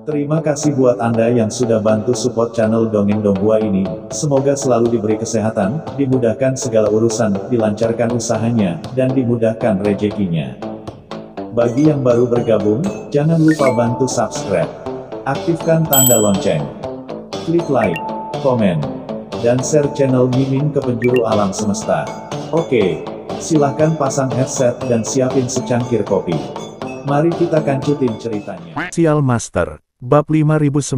Terima kasih buat Anda yang sudah bantu support channel Dongeng Donghua ini. Semoga selalu diberi kesehatan, dimudahkan segala urusan, dilancarkan usahanya, dan dimudahkan rezekinya. Bagi yang baru bergabung, jangan lupa bantu subscribe. Aktifkan tanda lonceng. Klik like, komen, dan share channel Mimin ke penjuru alam semesta. Oke, silahkan pasang headset dan siapin secangkir kopi. Mari kita kancutin ceritanya. Sial Master, bab 5911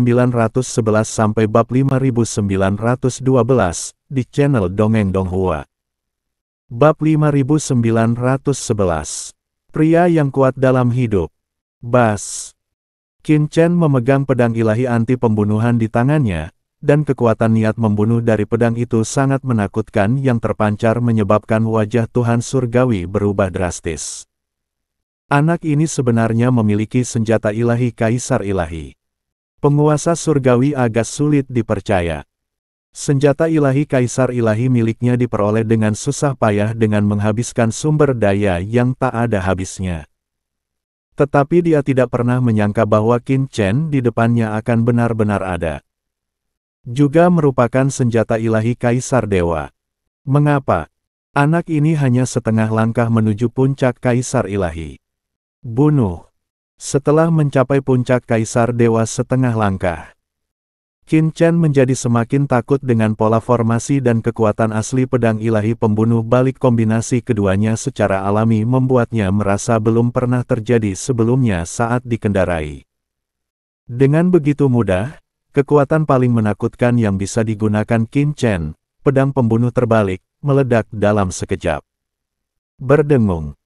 sampai bab 5912 di channel Dongeng Donghua. Bab 5911. Pria yang kuat dalam hidup. Bas. Qin Chen memegang pedang ilahi anti pembunuhan di tangannya, dan kekuatan niat membunuh dari pedang itu sangat menakutkan yang terpancar menyebabkan wajah Tuhan Surgawi berubah drastis. Anak ini sebenarnya memiliki senjata ilahi Kaisar Ilahi. Penguasa surgawi agak sulit dipercaya. Senjata ilahi Kaisar Ilahi miliknya diperoleh dengan susah payah dengan menghabiskan sumber daya yang tak ada habisnya. Tetapi dia tidak pernah menyangka bahwa Qin Chen di depannya akan benar-benar ada. Juga merupakan senjata ilahi Kaisar Dewa. Mengapa? Anak ini hanya setengah langkah menuju puncak Kaisar Ilahi. Bunuh. Setelah mencapai puncak Kaisar Dewa setengah langkah, Qin Chen menjadi semakin takut dengan pola formasi dan kekuatan asli pedang ilahi pembunuh balik kombinasi keduanya secara alami membuatnya merasa belum pernah terjadi sebelumnya saat dikendarai. Dengan begitu mudah, kekuatan paling menakutkan yang bisa digunakan Qin Chen, pedang pembunuh terbalik, meledak dalam sekejap. Berdengung.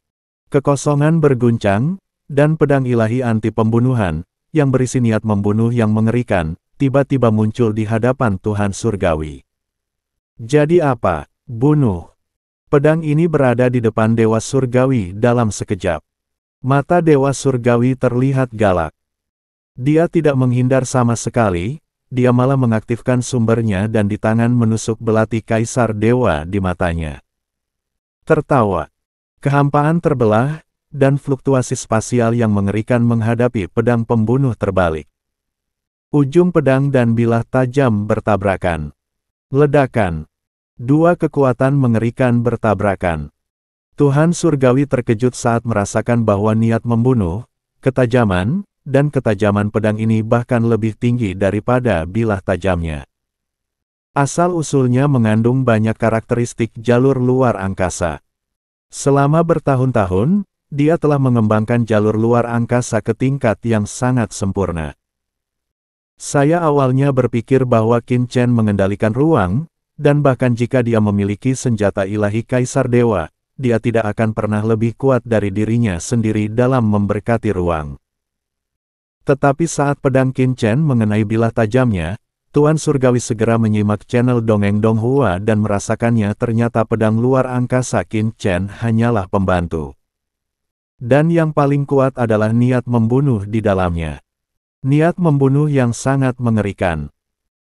Kekosongan berguncang, dan pedang ilahi anti pembunuhan, yang berisi niat membunuh yang mengerikan, tiba-tiba muncul di hadapan Tuhan Surgawi. Jadi apa? Bunuh. Pedang ini berada di depan Dewa Surgawi dalam sekejap. Mata Dewa Surgawi terlihat galak. Dia tidak menghindar sama sekali, dia malah mengaktifkan sumbernya dan di tangan menusuk belati Kaisar Dewa di matanya. Tertawa. Kehampaan terbelah, dan fluktuasi spasial yang mengerikan menghadapi pedang pembunuh terbalik. Ujung pedang dan bilah tajam bertabrakan. Ledakan. Dua kekuatan mengerikan bertabrakan. Tuhan Surgawi terkejut saat merasakan bahwa niat membunuh, ketajaman, dan ketajaman pedang ini bahkan lebih tinggi daripada bilah tajamnya. Asal-usulnya mengandung banyak karakteristik jalur luar angkasa. Selama bertahun-tahun, dia telah mengembangkan jalur luar angkasa ke tingkat yang sangat sempurna. Saya awalnya berpikir bahwa Qin Chen mengendalikan ruang, dan bahkan jika dia memiliki senjata ilahi Kaisar Dewa, dia tidak akan pernah lebih kuat dari dirinya sendiri dalam memberkati ruang. Tetapi saat pedang Qin Chen mengenai bilah tajamnya, Tuan Surgawi segera menyimak channel Dongeng Donghua dan merasakannya ternyata pedang luar angkasa Qin Chen hanyalah pembantu. Dan yang paling kuat adalah niat membunuh di dalamnya. Niat membunuh yang sangat mengerikan.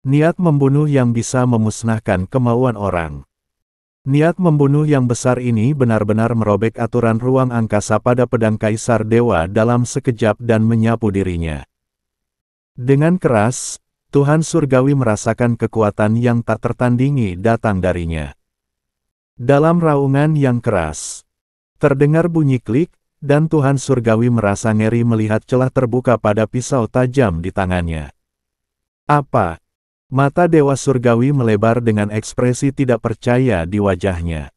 Niat membunuh yang bisa memusnahkan kemauan orang. Niat membunuh yang besar ini benar-benar merobek aturan ruang angkasa pada pedang Kaisar Dewa dalam sekejap dan menyapu dirinya. Dengan keras, Tuhan Surgawi merasakan kekuatan yang tak tertandingi datang darinya. Dalam raungan yang keras, terdengar bunyi klik, dan Tuhan Surgawi merasa ngeri melihat celah terbuka pada pisau tajam di tangannya. Apa? Mata Dewa Surgawi melebar dengan ekspresi tidak percaya di wajahnya.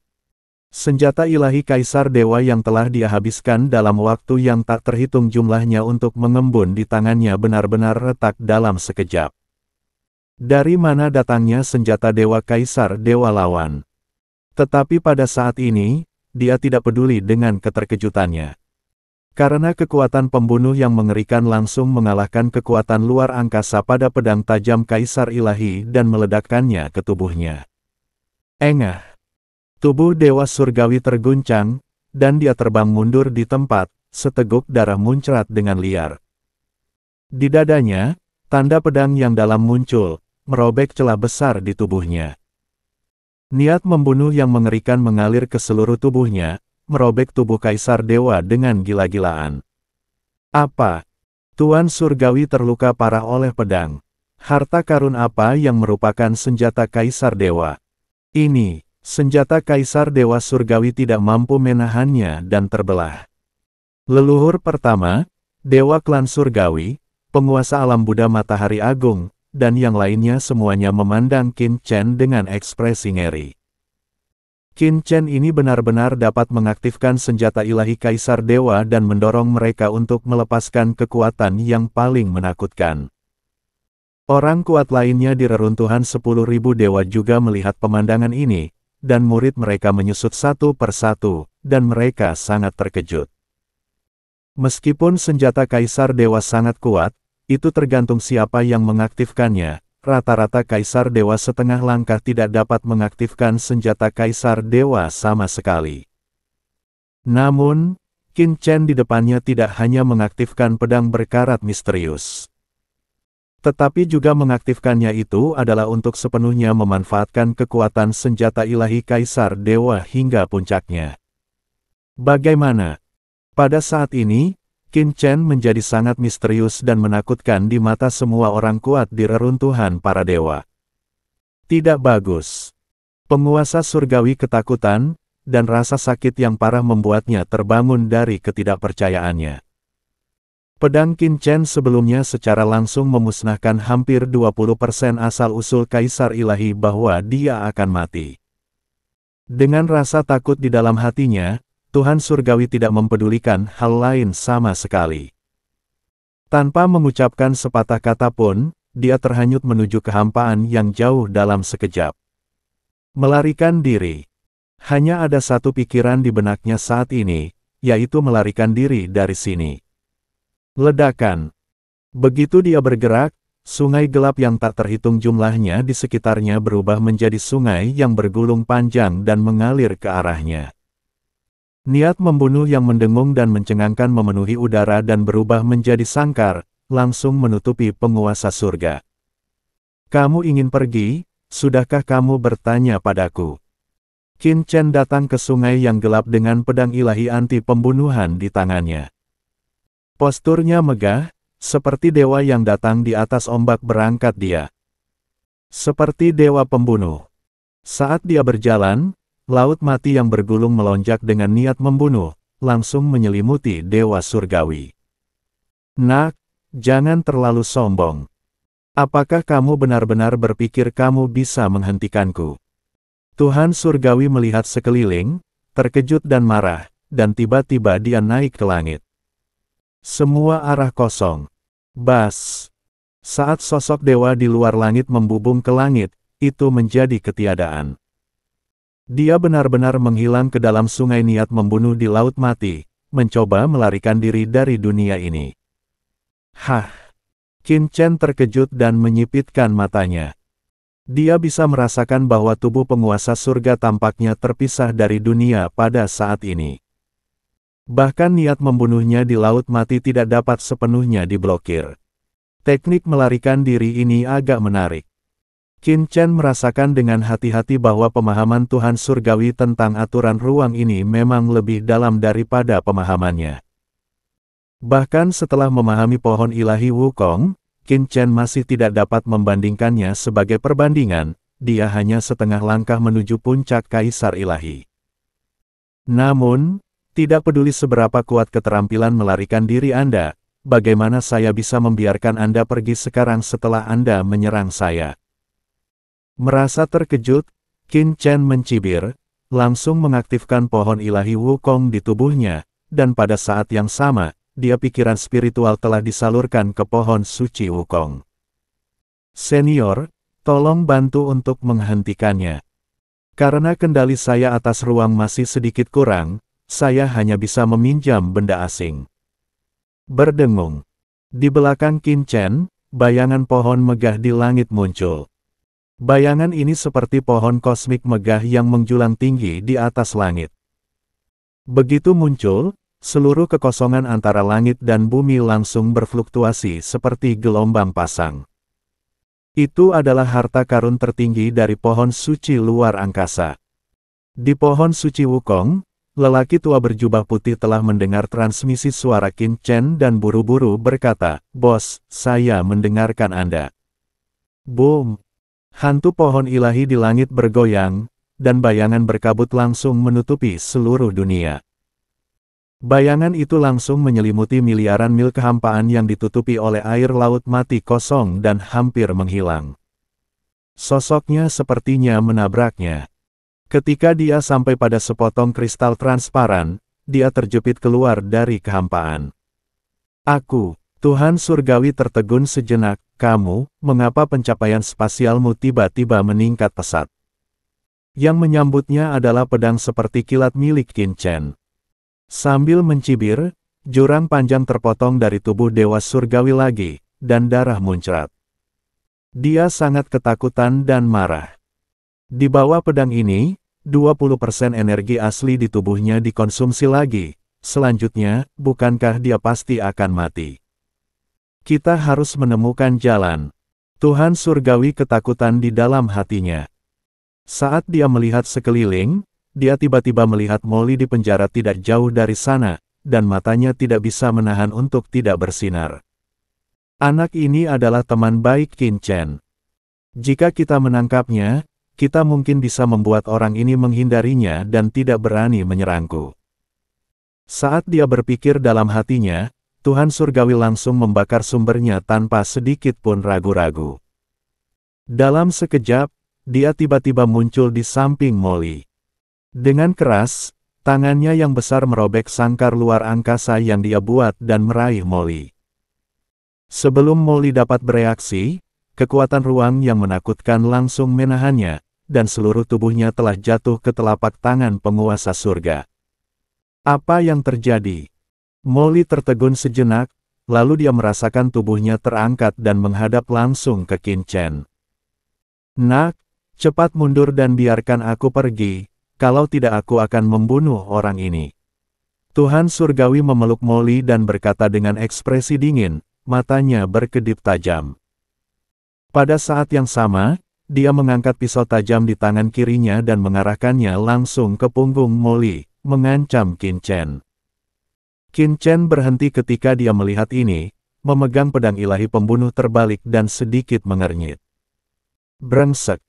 Senjata ilahi Kaisar Dewa yang telah dia habiskan dalam waktu yang tak terhitung jumlahnya untuk mengembun di tangannya benar-benar retak dalam sekejap. Dari mana datangnya senjata Dewa Kaisar Dewa lawan? Tetapi pada saat ini, dia tidak peduli dengan keterkejutannya. Karena kekuatan pembunuh yang mengerikan langsung mengalahkan kekuatan luar angkasa pada pedang tajam Kaisar Ilahi dan meledakkannya ke tubuhnya. Engah. Tubuh Dewa Surgawi terguncang, dan dia terbang mundur di tempat, seteguk darah muncrat dengan liar. Di dadanya, tanda pedang yang dalam muncul, merobek celah besar di tubuhnya. Niat membunuh yang mengerikan mengalir ke seluruh tubuhnya, merobek tubuh Kaisar Dewa dengan gila-gilaan. Apa? Tuan Surgawi terluka parah oleh pedang. Harta karun apa yang merupakan senjata Kaisar Dewa? Ini, senjata Kaisar Dewa Surgawi tidak mampu menahannya dan terbelah. Leluhur pertama, Dewa Klan Surgawi, penguasa alam Buddha Matahari Agung, dan yang lainnya semuanya memandang Qin Chen dengan ekspresi ngeri. Qin Chen ini benar-benar dapat mengaktifkan senjata ilahi Kaisar Dewa dan mendorong mereka untuk melepaskan kekuatan yang paling menakutkan. Orang kuat lainnya di reruntuhan 10.000 dewa juga melihat pemandangan ini, dan murid mereka menyusut satu persatu, dan mereka sangat terkejut. Meskipun senjata Kaisar Dewa sangat kuat, itu tergantung siapa yang mengaktifkannya. Rata-rata Kaisar Dewa setengah langkah tidak dapat mengaktifkan senjata Kaisar Dewa sama sekali. Namun, Qin Chen di depannya tidak hanya mengaktifkan pedang berkarat misterius. Tetapi juga mengaktifkannya itu adalah untuk sepenuhnya memanfaatkan kekuatan senjata ilahi Kaisar Dewa hingga puncaknya. Bagaimana? Pada saat ini, Qin Chen menjadi sangat misterius dan menakutkan di mata semua orang kuat di reruntuhan para dewa. Tidak bagus. Penguasa surgawi ketakutan, dan rasa sakit yang parah membuatnya terbangun dari ketidakpercayaannya. Pedang Qin Chen sebelumnya secara langsung memusnahkan hampir 20% asal-usul Kaisar Ilahi bahwa dia akan mati. Dengan rasa takut di dalam hatinya, Tuhan Surgawi tidak mempedulikan hal lain sama sekali. Tanpa mengucapkan sepatah kata pun, dia terhanyut menuju kehampaan yang jauh dalam sekejap. Melarikan diri. Hanya ada satu pikiran di benaknya saat ini, yaitu melarikan diri dari sini. Ledakan. Begitu dia bergerak, sungai gelap yang tak terhitung jumlahnya di sekitarnya berubah menjadi sungai yang bergulung panjang dan mengalir ke arahnya. Niat membunuh yang mendengung dan mencengangkan memenuhi udara dan berubah menjadi sangkar, langsung menutupi penguasa surga. Kamu ingin pergi? Sudahkah kamu bertanya padaku? Qin Chen datang ke sungai yang gelap dengan pedang ilahi anti pembunuhan di tangannya. Posturnya megah, seperti dewa yang datang di atas ombak berangkat dia. Seperti dewa pembunuh. Saat dia berjalan, laut mati yang bergulung melonjak dengan niat membunuh, langsung menyelimuti Dewa Surgawi. Nak, jangan terlalu sombong. Apakah kamu benar-benar berpikir kamu bisa menghentikanku? Tuhan Surgawi melihat sekeliling, terkejut dan marah, dan tiba-tiba dia naik ke langit. Semua arah kosong. Bas. Saat sosok dewa di luar langit membubung ke langit, itu menjadi ketiadaan. Dia benar-benar menghilang ke dalam sungai niat membunuh di laut mati, mencoba melarikan diri dari dunia ini. Hah! Qin Chen terkejut dan menyipitkan matanya. Dia bisa merasakan bahwa tubuh penguasa surga tampaknya terpisah dari dunia pada saat ini. Bahkan niat membunuhnya di laut mati tidak dapat sepenuhnya diblokir. Teknik melarikan diri ini agak menarik. Qin Chen merasakan dengan hati-hati bahwa pemahaman Tuhan Surgawi tentang aturan ruang ini memang lebih dalam daripada pemahamannya. Bahkan setelah memahami pohon ilahi Wukong, Qin Chen masih tidak dapat membandingkannya sebagai perbandingan, dia hanya setengah langkah menuju puncak Kaisar Ilahi. Namun, tidak peduli seberapa kuat keterampilan melarikan diri Anda, bagaimana saya bisa membiarkan Anda pergi sekarang setelah Anda menyerang saya? Merasa terkejut, Qin Chen mencibir, langsung mengaktifkan pohon ilahi Wukong di tubuhnya, dan pada saat yang sama, dia pikiran spiritual telah disalurkan ke pohon suci Wukong. Senior, tolong bantu untuk menghentikannya. Karena kendali saya atas ruang masih sedikit kurang, saya hanya bisa meminjam benda asing. Berdengung. Di belakang Qin Chen, bayangan pohon megah di langit muncul. Bayangan ini seperti pohon kosmik megah yang menjulang tinggi di atas langit. Begitu muncul, seluruh kekosongan antara langit dan bumi langsung berfluktuasi seperti gelombang pasang. Itu adalah harta karun tertinggi dari pohon suci luar angkasa. Di pohon suci Wukong, Lelaki tua berjubah putih telah mendengar transmisi suara Qin Chen dan buru-buru berkata, "Bos, saya mendengarkan Anda." Boom! Hantu pohon ilahi di langit bergoyang, dan bayangan berkabut langsung menutupi seluruh dunia. Bayangan itu langsung menyelimuti miliaran mil kehampaan yang ditutupi oleh air laut mati kosong dan hampir menghilang. Sosoknya sepertinya menabraknya. Ketika dia sampai pada sepotong kristal transparan, dia terjepit keluar dari kehampaan. "Aku, Tuhan Surgawi," tertegun sejenak, "kamu, mengapa pencapaian spasialmu tiba-tiba meningkat pesat?" Yang menyambutnya adalah pedang seperti kilat milik Qin Chen. Sambil mencibir, jurang panjang terpotong dari tubuh Dewa Surgawi lagi, dan darah muncrat. Dia sangat ketakutan dan marah. Di bawah pedang ini, 20% energi asli di tubuhnya dikonsumsi lagi. Selanjutnya, bukankah dia pasti akan mati? Kita harus menemukan jalan. Tuhan Surgawi ketakutan di dalam hatinya. Saat dia melihat sekeliling, dia tiba-tiba melihat Molly di penjara tidak jauh dari sana, dan matanya tidak bisa menahan untuk tidak bersinar. Anak ini adalah teman baik Qin Chen. Jika kita menangkapnya, kita mungkin bisa membuat orang ini menghindarinya dan tidak berani menyerangku. Saat dia berpikir dalam hatinya, Tuhan Surgawi langsung membakar sumbernya tanpa sedikit pun ragu-ragu. Dalam sekejap, dia tiba-tiba muncul di samping Molly. Dengan keras, tangannya yang besar merobek sangkar luar angkasa yang dia buat dan meraih Molly. Sebelum Molly dapat bereaksi, kekuatan ruang yang menakutkan langsung menahannya, dan seluruh tubuhnya telah jatuh ke telapak tangan penguasa surga. Apa yang terjadi? Molly tertegun sejenak, lalu dia merasakan tubuhnya terangkat dan menghadap langsung ke Qin Chen. "Nak, cepat mundur dan biarkan aku pergi, kalau tidak aku akan membunuh orang ini." Tuhan Surgawi memeluk Molly dan berkata dengan ekspresi dingin, matanya berkedip tajam. Pada saat yang sama, dia mengangkat pisau tajam di tangan kirinya dan mengarahkannya langsung ke punggung Molly, mengancam Qin Chen. Qin Chen berhenti ketika dia melihat ini, memegang pedang ilahi pembunuh terbalik dan sedikit mengernyit. Brengsek!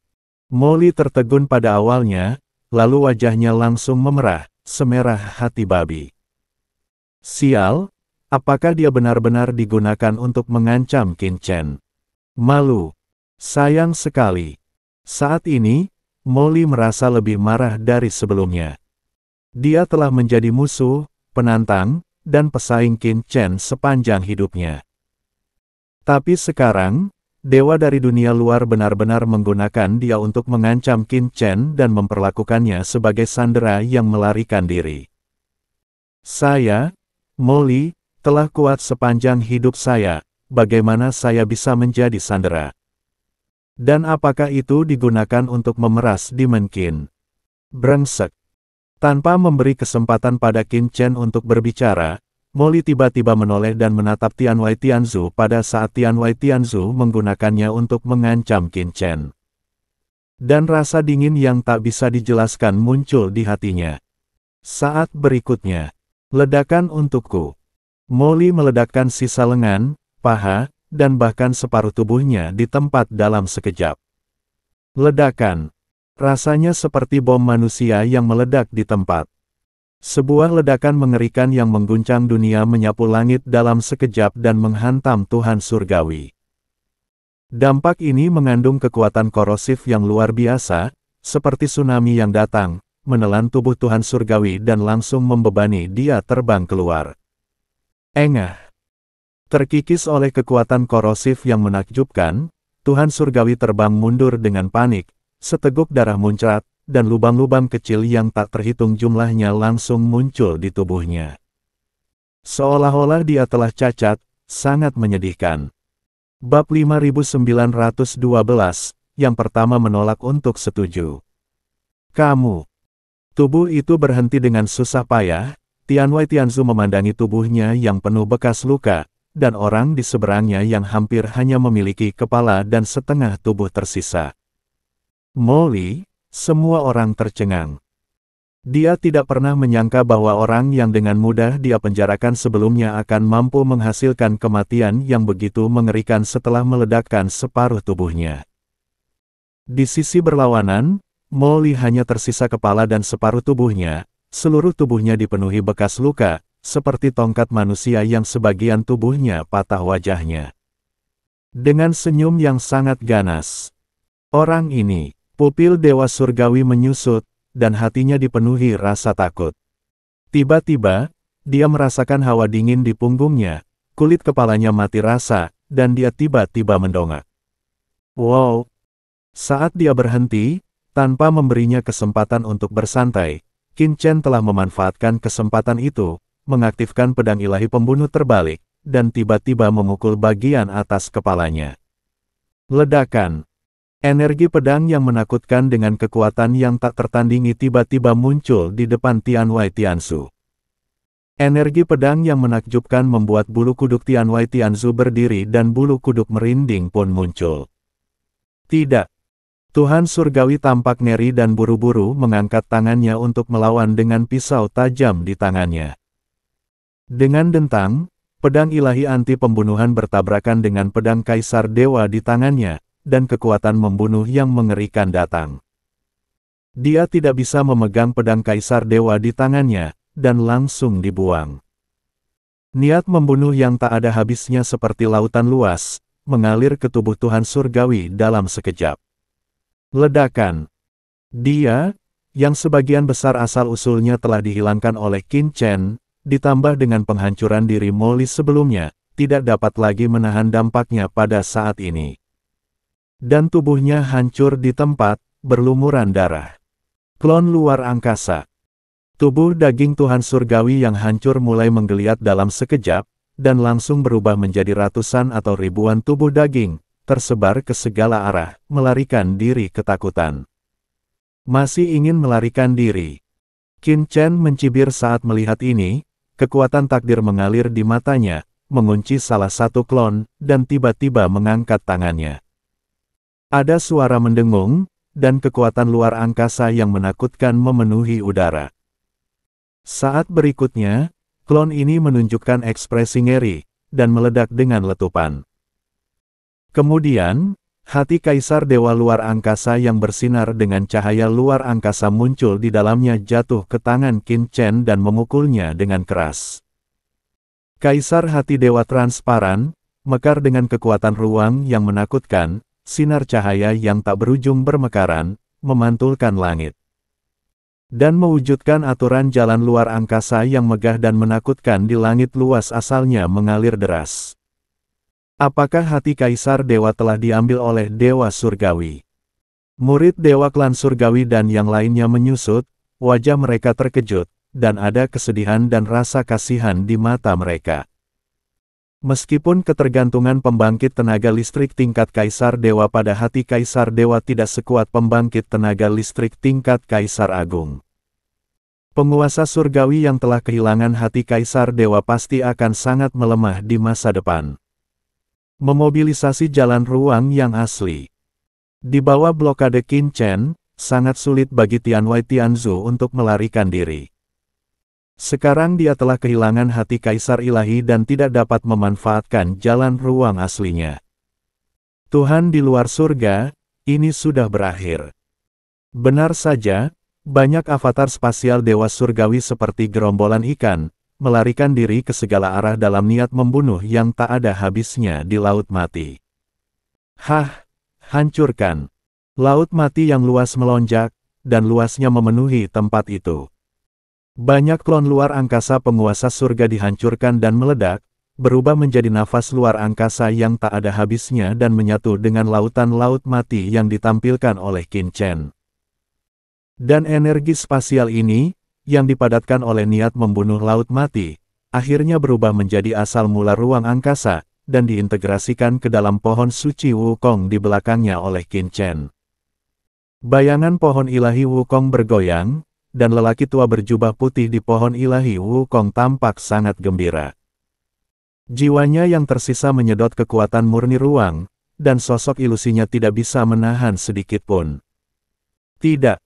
Molly tertegun pada awalnya, lalu wajahnya langsung memerah, semerah hati babi. Sial, apakah dia benar-benar digunakan untuk mengancam Qin Chen? Malu. Sayang sekali. Saat ini, Molly merasa lebih marah dari sebelumnya. Dia telah menjadi musuh, penantang, dan pesaing Qin Chen sepanjang hidupnya. Tapi sekarang, dewa dari dunia luar benar-benar menggunakan dia untuk mengancam Qin Chen dan memperlakukannya sebagai sandera yang melarikan diri. Saya, Molly, telah kuat sepanjang hidup saya, bagaimana saya bisa menjadi sandera? Dan apakah itu digunakan untuk memeras Demon Qin? Brengsek! Tanpa memberi kesempatan pada Qin Chen untuk berbicara, Molly tiba-tiba menoleh dan menatap Tianwei Tianzu pada saat Tianwei Tianzu menggunakannya untuk mengancam Qin Chen. Dan rasa dingin yang tak bisa dijelaskan muncul di hatinya. Saat berikutnya, ledakan untukku. Molly meledakkan sisa lengan, paha, dan bahkan separuh tubuhnya di tempat dalam sekejap. Ledakan. Rasanya seperti bom manusia yang meledak di tempat. Sebuah ledakan mengerikan yang mengguncang dunia menyapu langit dalam sekejap dan menghantam Tuhan Surgawi. Dampak ini mengandung kekuatan korosif yang luar biasa, seperti tsunami yang datang, menelan tubuh Tuhan Surgawi dan langsung membebani dia terbang keluar. Engah. Terkikis oleh kekuatan korosif yang menakjubkan, Tuhan Surgawi terbang mundur dengan panik, seteguk darah muncrat, dan lubang-lubang kecil yang tak terhitung jumlahnya langsung muncul di tubuhnya. Seolah-olah dia telah cacat, sangat menyedihkan. Bab 5912, yang pertama menolak untuk setuju. Kamu. Tubuh itu berhenti dengan susah payah, Tianwei Tianzu memandangi tubuhnya yang penuh bekas luka, dan orang di seberangnya yang hampir hanya memiliki kepala dan setengah tubuh tersisa. Molly, semua orang tercengang. Dia tidak pernah menyangka bahwa orang yang dengan mudah dia penjarakan sebelumnya akan mampu menghasilkan kematian yang begitu mengerikan setelah meledakkan separuh tubuhnya. Di sisi berlawanan, Molly hanya tersisa kepala dan separuh tubuhnya, seluruh tubuhnya dipenuhi bekas luka, seperti tongkat manusia yang sebagian tubuhnya patah wajahnya. Dengan senyum yang sangat ganas, orang ini, pupil Dewa Surgawi menyusut, dan hatinya dipenuhi rasa takut. Tiba-tiba, dia merasakan hawa dingin di punggungnya, kulit kepalanya mati rasa, dan dia tiba-tiba mendongak. Wow! Saat dia berhenti, tanpa memberinya kesempatan untuk bersantai, Qin Chen telah memanfaatkan kesempatan itu, mengaktifkan pedang ilahi pembunuh terbalik, dan tiba-tiba memukul bagian atas kepalanya. Ledakan! Energi pedang yang menakutkan dengan kekuatan yang tak tertandingi tiba-tiba muncul di depan Tianwei Tianzu. Energi pedang yang menakjubkan membuat bulu kuduk Tianwei Tianzu berdiri dan bulu kuduk merinding pun muncul. Tidak. Tuhan Surgawi tampak ngeri dan buru-buru mengangkat tangannya untuk melawan dengan pisau tajam di tangannya. Dengan dentang, pedang ilahi anti pembunuhan bertabrakan dengan pedang Kaisar Dewa di tangannya, dan kekuatan membunuh yang mengerikan datang. Dia tidak bisa memegang pedang Kaisar Dewa di tangannya, dan langsung dibuang. Niat membunuh yang tak ada habisnya seperti lautan luas, mengalir ke tubuh Tuhan Surgawi dalam sekejap. Ledakan. Dia, yang sebagian besar asal-usulnya telah dihilangkan oleh Qin Chen, ditambah dengan penghancuran diri Molly sebelumnya, tidak dapat lagi menahan dampaknya pada saat ini. Dan tubuhnya hancur di tempat, berlumuran darah. Klon luar angkasa. Tubuh daging Tuhan Surgawi yang hancur mulai menggeliat dalam sekejap, dan langsung berubah menjadi ratusan atau ribuan tubuh daging, tersebar ke segala arah, melarikan diri ketakutan. Masih ingin melarikan diri. Qin Chen mencibir saat melihat ini, kekuatan takdir mengalir di matanya, mengunci salah satu klon, dan tiba-tiba mengangkat tangannya. Ada suara mendengung, dan kekuatan luar angkasa yang menakutkan memenuhi udara. Saat berikutnya, klon ini menunjukkan ekspresi ngeri, dan meledak dengan letupan. Kemudian, hati Kaisar Dewa luar angkasa yang bersinar dengan cahaya luar angkasa muncul di dalamnya jatuh ke tangan Qin Chen dan memukulnya dengan keras. Kaisar hati Dewa transparan, mekar dengan kekuatan ruang yang menakutkan, sinar cahaya yang tak berujung bermekaran, memantulkan langit. Dan mewujudkan aturan jalan luar angkasa yang megah dan menakutkan di langit luas asalnya mengalir deras. Apakah hati Kaisar Dewa telah diambil oleh Dewa Surgawi? Murid Dewa Klan Surgawi dan yang lainnya menyusut, wajah mereka terkejut, dan ada kesedihan dan rasa kasihan di mata mereka. Meskipun ketergantungan pembangkit tenaga listrik tingkat Kaisar Dewa pada hati Kaisar Dewa tidak sekuat pembangkit tenaga listrik tingkat Kaisar Agung. Penguasa surgawi yang telah kehilangan hati Kaisar Dewa pasti akan sangat melemah di masa depan. Memobilisasi jalan ruang yang asli. Di bawah blokade Qin Chen, sangat sulit bagi Tianwei Tianzu untuk melarikan diri. Sekarang dia telah kehilangan hati Kaisar Ilahi dan tidak dapat memanfaatkan jalan ruang aslinya. Tuhan di luar surga, ini sudah berakhir. Benar saja, banyak avatar spasial dewa surgawi seperti gerombolan ikan, melarikan diri ke segala arah dalam niat membunuh yang tak ada habisnya di Laut Mati. Hah, hancurkan. Laut Mati yang luas melonjak, dan luasnya memenuhi tempat itu. Banyak klon luar angkasa penguasa surga dihancurkan dan meledak, berubah menjadi nafas luar angkasa yang tak ada habisnya dan menyatu dengan lautan Laut Mati yang ditampilkan oleh Qin Chen. Dan energi spasial ini, yang dipadatkan oleh niat membunuh Laut Mati, akhirnya berubah menjadi asal mula ruang angkasa, dan diintegrasikan ke dalam pohon suci Wukong di belakangnya oleh Qin Chen. Bayangan pohon ilahi Wukong bergoyang, dan lelaki tua berjubah putih di pohon ilahi Wukong tampak sangat gembira. Jiwanya yang tersisa menyedot kekuatan murni ruang, dan sosok ilusinya tidak bisa menahan sedikit pun. Tidak.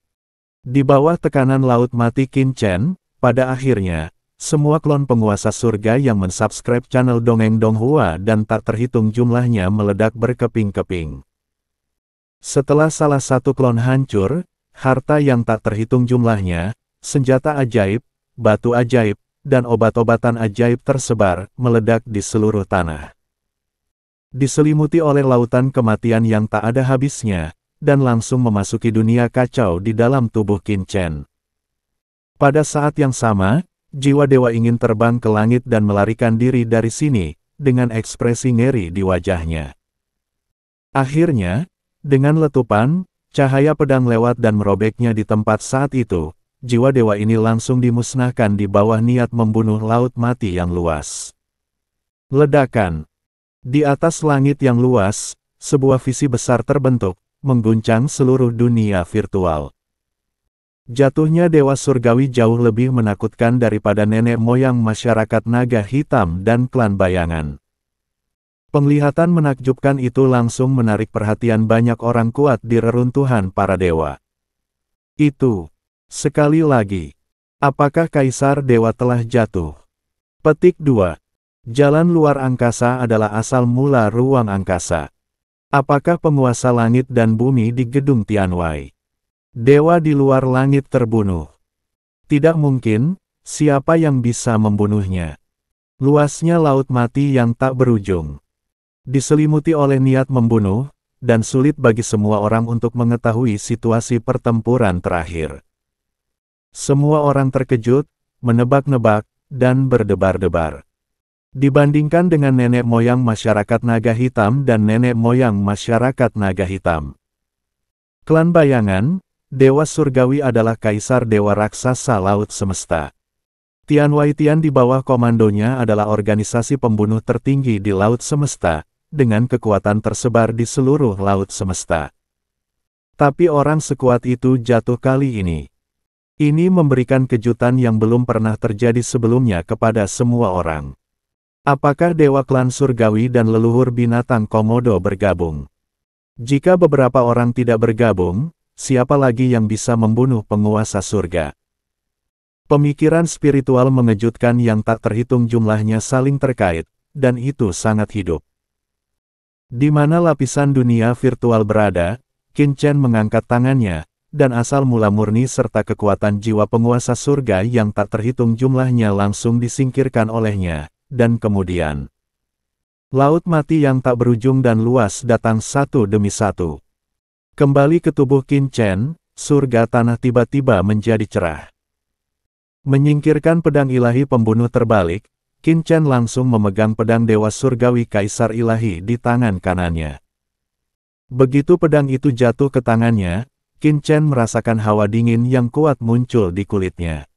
Di bawah tekanan Laut Mati Qin Chen, pada akhirnya, semua klon penguasa surga yang mensubscribe channel Dongeng Donghua dan tak terhitung jumlahnya meledak berkeping-keping. Setelah salah satu klon hancur, harta yang tak terhitung jumlahnya, senjata ajaib, batu ajaib, dan obat-obatan ajaib tersebar, meledak di seluruh tanah. Diselimuti oleh lautan kematian yang tak ada habisnya, dan langsung memasuki dunia kacau di dalam tubuh Qin Chen. Pada saat yang sama, jiwa dewa ingin terbang ke langit dan melarikan diri dari sini, dengan ekspresi ngeri di wajahnya. Akhirnya, dengan letupan, cahaya pedang lewat dan merobeknya di tempat saat itu, jiwa dewa ini langsung dimusnahkan di bawah niat membunuh Laut Mati yang luas. Ledakan. Di atas langit yang luas, sebuah visi besar terbentuk, mengguncang seluruh dunia virtual. Jatuhnya Dewa Surgawi jauh lebih menakutkan daripada nenek moyang masyarakat naga hitam dan klan bayangan. Penglihatan menakjubkan itu langsung menarik perhatian banyak orang kuat di reruntuhan para dewa. Itu. Sekali lagi. Apakah Kaisar Dewa telah jatuh? Petik 2. Jalan luar angkasa adalah asal mula ruang angkasa. Apakah penguasa langit dan bumi di gedung Tianwei? Dewa di luar langit terbunuh. Tidak mungkin, siapa yang bisa membunuhnya? Luasnya Laut Mati yang tak berujung. Diselimuti oleh niat membunuh, dan sulit bagi semua orang untuk mengetahui situasi pertempuran terakhir. Semua orang terkejut, menebak-nebak, dan berdebar-debar. Dibandingkan dengan nenek moyang masyarakat naga hitam dan nenek moyang masyarakat naga hitam. Klan bayangan, Dewa Surgawi adalah Kaisar Dewa Raksasa Laut Semesta. Tianwei Tian di bawah komandonya adalah organisasi pembunuh tertinggi di Laut Semesta, dengan kekuatan tersebar di seluruh Laut Semesta. Tapi orang sekuat itu jatuh kali ini. Ini memberikan kejutan yang belum pernah terjadi sebelumnya kepada semua orang. Apakah Dewa Klan Surgawi dan leluhur binatang Komodo bergabung? Jika beberapa orang tidak bergabung, siapa lagi yang bisa membunuh penguasa surga? Pemikiran spiritual mengejutkan yang tak terhitung jumlahnya saling terkait, dan itu sangat hidup. Di mana lapisan dunia virtual berada, Qin Chen mengangkat tangannya, dan asal mula murni serta kekuatan jiwa penguasa surga yang tak terhitung jumlahnya langsung disingkirkan olehnya, dan kemudian Laut Mati yang tak berujung dan luas datang satu demi satu. Kembali ke tubuh Qin Chen, surga tanah tiba-tiba menjadi cerah. Menyingkirkan pedang ilahi pembunuh terbalik, Qin Chen langsung memegang pedang Dewa Surgawi Kaisar Ilahi di tangan kanannya. Begitu pedang itu jatuh ke tangannya, Qin Chen merasakan hawa dingin yang kuat muncul di kulitnya.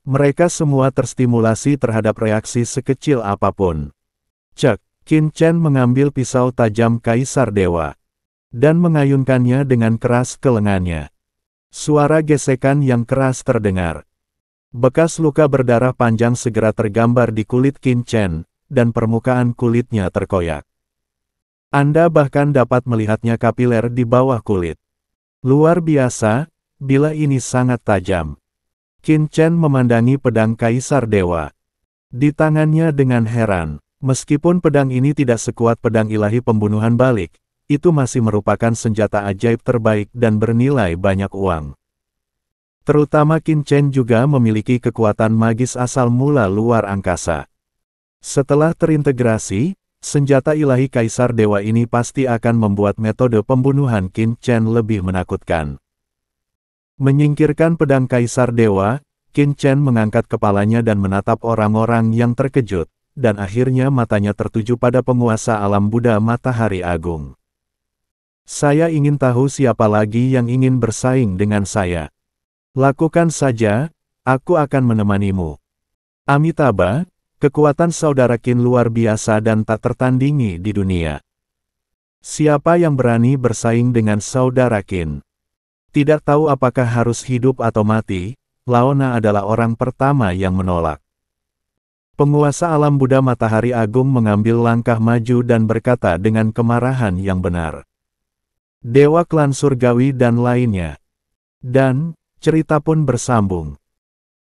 Mereka semua terstimulasi terhadap reaksi sekecil apapun. Cek, Qin Chen mengambil pisau tajam Kaisar Dewa dan mengayunkannya dengan keras ke lengannya. Suara gesekan yang keras terdengar. Bekas luka berdarah panjang segera tergambar di kulit Qin Chen, dan permukaan kulitnya terkoyak. Anda bahkan dapat melihatnya kapiler di bawah kulit. Luar biasa, bila ini sangat tajam. Qin Chen memandangi pedang Kaisar Dewa di tangannya dengan heran. Meskipun pedang ini tidak sekuat pedang ilahi pembunuhan balik, itu masih merupakan senjata ajaib terbaik dan bernilai banyak uang. Terutama Qin Chen juga memiliki kekuatan magis asal mula luar angkasa. Setelah terintegrasi, senjata ilahi Kaisar Dewa ini pasti akan membuat metode pembunuhan Qin Chen lebih menakutkan. Menyingkirkan pedang Kaisar Dewa, Qin Chen mengangkat kepalanya dan menatap orang-orang yang terkejut, dan akhirnya matanya tertuju pada penguasa alam Buddha Matahari Agung. Saya ingin tahu siapa lagi yang ingin bersaing dengan saya. Lakukan saja, aku akan menemanimu. Amitabha, kekuatan saudara Qin luar biasa dan tak tertandingi di dunia. Siapa yang berani bersaing dengan saudara Qin? Tidak tahu apakah harus hidup atau mati, Laona adalah orang pertama yang menolak. Penguasa alam Buddha Matahari Agung mengambil langkah maju dan berkata dengan kemarahan yang benar. Dewa klan surgawi dan lainnya. Dan, cerita pun bersambung.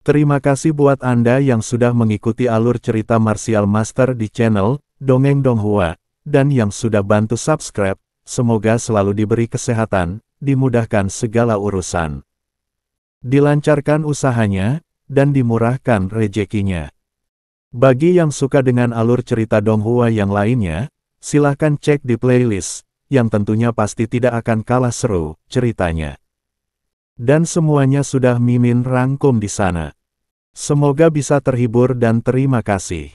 Terima kasih buat Anda yang sudah mengikuti alur cerita Martial Master di channel Dongeng Donghua, dan yang sudah bantu subscribe. Semoga selalu diberi kesehatan, dimudahkan segala urusan, dilancarkan usahanya, dan dimurahkan rezekinya. Bagi yang suka dengan alur cerita Donghua yang lainnya, silahkan cek di playlist, yang tentunya pasti tidak akan kalah seru ceritanya. Dan semuanya sudah Mimin rangkum di sana. Semoga bisa terhibur dan terima kasih.